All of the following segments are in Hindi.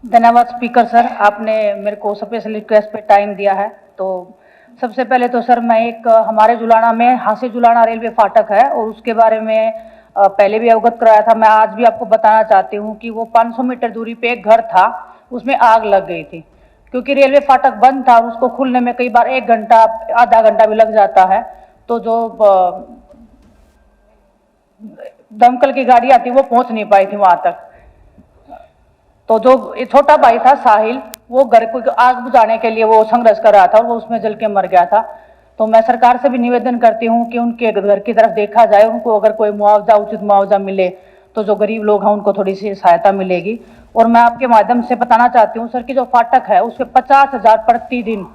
धन्यवाद स्पीकर सर, आपने मेरे को स्पेशल रिक्वेस्ट पे टाइम दिया है। तो सबसे पहले तो सर मैं एक हमारे जुलाना में हांसी जुलाना रेलवे फाटक है और उसके बारे में पहले भी अवगत कराया था। मैं आज भी आपको बताना चाहती हूँ कि वो 500 मीटर दूरी पे एक घर था, उसमें आग लग गई थी। क्योंकि रेलवे फाटक बंद था और उसको खुलने में कई बार 1 घंटा आधा घंटा भी लग जाता है। तो जो दमकल की गाड़ी आती वो पहुंच नहीं पाई थी वहां तक। तो जो छोटा भाई था साहिल, वो घर को आग बुझाने के लिए वो संघर्ष कर रहा था और वो उसमें जल के मर गया था। तो मैं सरकार से भी निवेदन करती हूँ कि उनके घर की तरफ देखा जाए, उनको अगर कोई मुआवजा उचित मुआवजा मिले तो जो गरीब लोग हैं उनको थोड़ी सी सहायता मिलेगी। और मैं आपके माध्यम से बताना चाहती हूँ सर कि जो फाटक है उसके 50,000 प्रतिदिन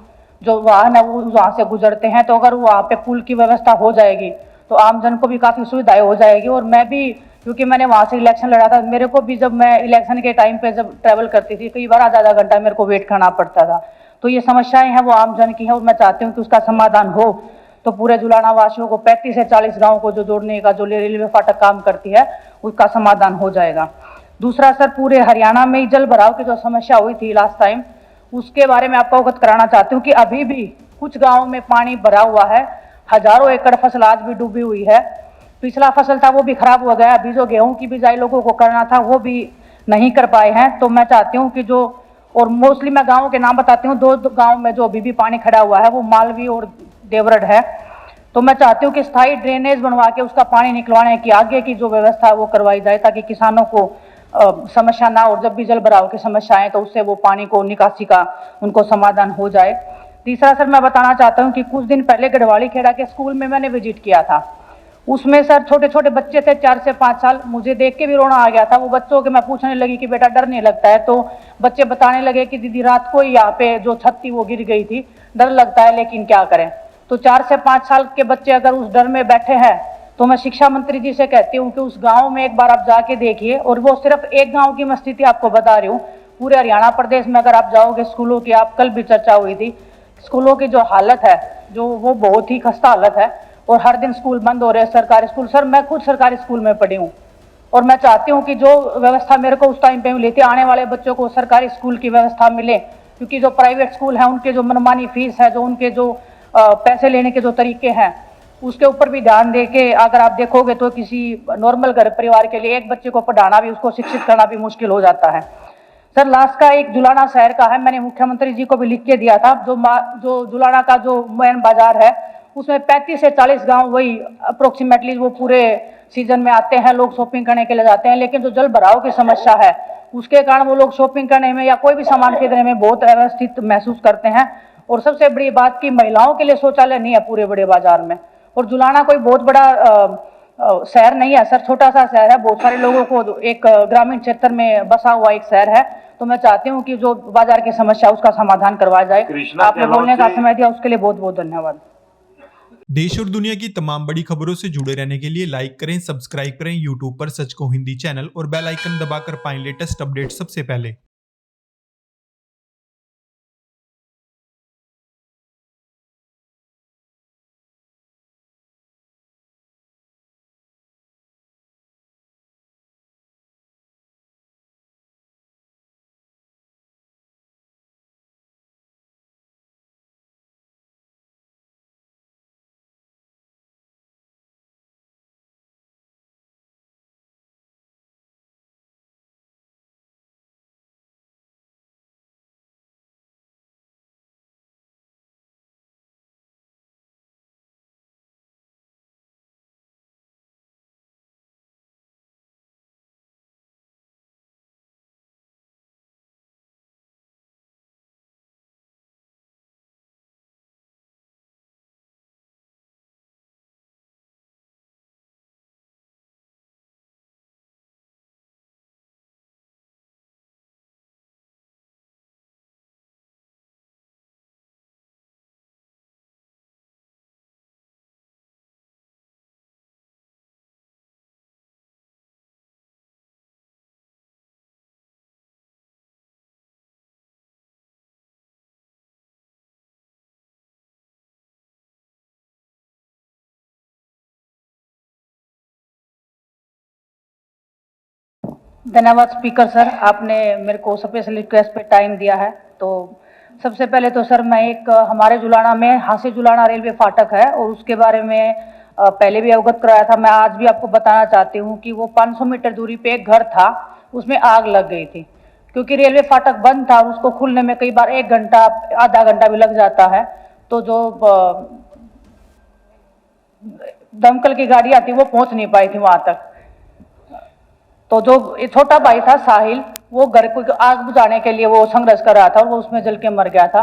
जो वाहन है वो वहाँ से गुजरते हैं। तो अगर वहाँ पे पुल की व्यवस्था हो जाएगी तो आमजन को भी काफ़ी सुविधाएं हो जाएगी। और मैं भी, क्योंकि मैंने वहाँ से इलेक्शन लड़ा था, मेरे को भी जब मैं इलेक्शन के टाइम पे जब ट्रैवल करती थी कई बार आधा आधा घंटा मेरे को वेट करना पड़ता था। तो ये समस्याएं हैं वो आमजन की है और मैं चाहती हूँ कि उसका समाधान हो। तो पूरे जुलाना वासियों को 35 से 40 गाँव को जो जोड़ने का जो रेलवे फाटक काम करती है उसका समाधान हो जाएगा। दूसरा सर, पूरे हरियाणा में जल भराव की जो समस्या हुई थी लास्ट टाइम, उसके बारे में आपको अवगत कराना चाहती हूँ कि अभी भी कुछ गाँव में पानी भरा हुआ है। हजारों एकड़ फसल आज भी डूबी हुई है। पिछला फसल था वो भी खराब हो गया। अभी जो गेहूं की बिजाई लोगों को करना था वो भी नहीं कर पाए हैं। तो मैं चाहती हूँ कि जो, और मोस्टली मैं गाँव के नाम बताती हूँ, दो गाँव में जो अभी भी पानी खड़ा हुआ है वो मालवी और देवरड है। तो मैं चाहती हूँ कि स्थायी ड्रेनेज बनवा के उसका पानी निकलवाने की आगे की जो व्यवस्था है वो करवाई जाए, ताकि किसानों को समस्या ना, और जब भी जल भराव की समस्या आए तो उससे वो पानी को निकासी का उनको समाधान हो जाए। तीसरा सर, मैं बताना चाहता हूँ कि कुछ दिन पहले गढ़वाली खेड़ा के स्कूल में मैंने विजिट किया था। उसमें सर छोटे छोटे बच्चे थे, 4 से 5 साल, मुझे देख के भी रोना आ गया था। वो बच्चों के मैं पूछने लगी कि बेटा डर नहीं लगता है? तो बच्चे बताने लगे कि दीदी रात को ही यहाँ पे जो छत थी वो गिर गई थी, डर लगता है लेकिन क्या करें। तो 4 से 5 साल के बच्चे अगर उस डर में बैठे हैं तो मैं शिक्षा मंत्री जी से कहती हूँ कि उस गांव में एक बार आप जाके देखिए। और वो सिर्फ एक गांव की मैं स्थिति आपको बता रही हूँ, पूरे हरियाणा प्रदेश में अगर आप जाओगे स्कूलों की, आप कल भी चर्चा हुई थी, स्कूलों की जो हालत है जो वो बहुत ही खस्ता हालत है। और हर दिन स्कूल बंद हो रहे हैं, सरकारी स्कूल। सर मैं खुद सरकारी स्कूल में पढ़ी हूँ और मैं चाहती हूँ कि जो व्यवस्था मेरे को उस टाइम पे मिली थी, आने वाले बच्चों को सरकारी स्कूल की व्यवस्था मिले। क्योंकि जो प्राइवेट स्कूल है उनके जो मनमानी फीस है, जो उनके जो पैसे लेने के जो तरीके हैं, उसके ऊपर भी ध्यान दे के अगर आप देखोगे तो किसी नॉर्मल घर परिवार के लिए एक बच्चे को पढ़ाना भी, उसको शिक्षित करना भी मुश्किल हो जाता है। सर लास्ट का एक जुलाना शहर का है, मैंने मुख्यमंत्री जी को भी लिख के दिया था। जो जुलाना का जो मेन बाजार है उसमें 35 से 40 गांव वही अप्रोक्सीमेटली वो पूरे सीजन में आते हैं, लोग शॉपिंग करने के लिए जाते हैं। लेकिन जो जल भराव की समस्या है उसके कारण वो लोग शॉपिंग करने में या कोई भी सामान खरीदने में बहुत अव्यवस्थित महसूस करते हैं। और सबसे बड़ी बात कि महिलाओं के लिए शौचालय नहीं है पूरे बड़े बाजार में। और जुलाना कोई बहुत बड़ा शहर नहीं है सर, छोटा सा शहर है, बहुत सारे लोगों को एक ग्रामीण क्षेत्र में बसा हुआ एक शहर है। तो मैं चाहती हूँ कि जो बाजार की समस्या उसका समाधान करवाया जाए। आपने बोलने का समय दिया उसके लिए बहुत बहुत धन्यवाद। देश और दुनिया की तमाम बड़ी खबरों से जुड़े रहने के लिए लाइक करें, सब्सक्राइब करें यूट्यूब पर सच को हिंदी चैनल और बेल आइकन दबाकर पाएं लेटेस्ट अपडेट सबसे पहले। धन्यवाद स्पीकर सर, आपने मेरे को स्पेशल रिक्वेस्ट पे टाइम दिया है। तो सबसे पहले तो सर मैं एक हमारे जुलाना में हांसी जुलाना रेलवे फाटक है और उसके बारे में पहले भी अवगत कराया था। मैं आज भी आपको बताना चाहती हूँ कि वो 500 मीटर दूरी पे एक घर था, उसमें आग लग गई थी। क्योंकि रेलवे फाटक बंद था और उसको खुलने में कई बार 1 घंटा आधा घंटा भी लग जाता है, तो जो दमकल की गाड़ी आती वो पहुंच नहीं पाई थी वहां तक। तो जो ये छोटा भाई था साहिल, वो घर को आग बुझाने के लिए वो संघर्ष कर रहा था और वो उसमें जल के मर गया था।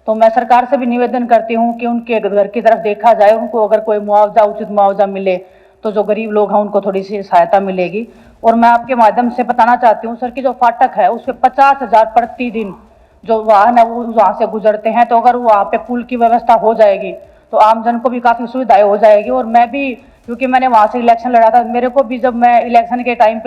तो मैं सरकार से भी निवेदन करती हूँ कि उनके घर की तरफ देखा जाए, उनको अगर कोई मुआवजा उचित मुआवजा मिले तो जो गरीब लोग हैं उनको थोड़ी सी सहायता मिलेगी। और मैं आपके माध्यम से बताना चाहती हूँ सर कि जो फाटक है उस पर 50,000 प्रतिदिन जो वाहन है वो वहाँ से गुजरते हैं। तो अगर वहाँ पे पुल की व्यवस्था हो जाएगी तो आमजन को भी काफ़ी सुविधाएं हो जाएगी। और मैं भी, क्योंकि मैंने वहाँ से इलेक्शन लड़ा था, मेरे को भी जब मैं इलेक्शन के टाइम पे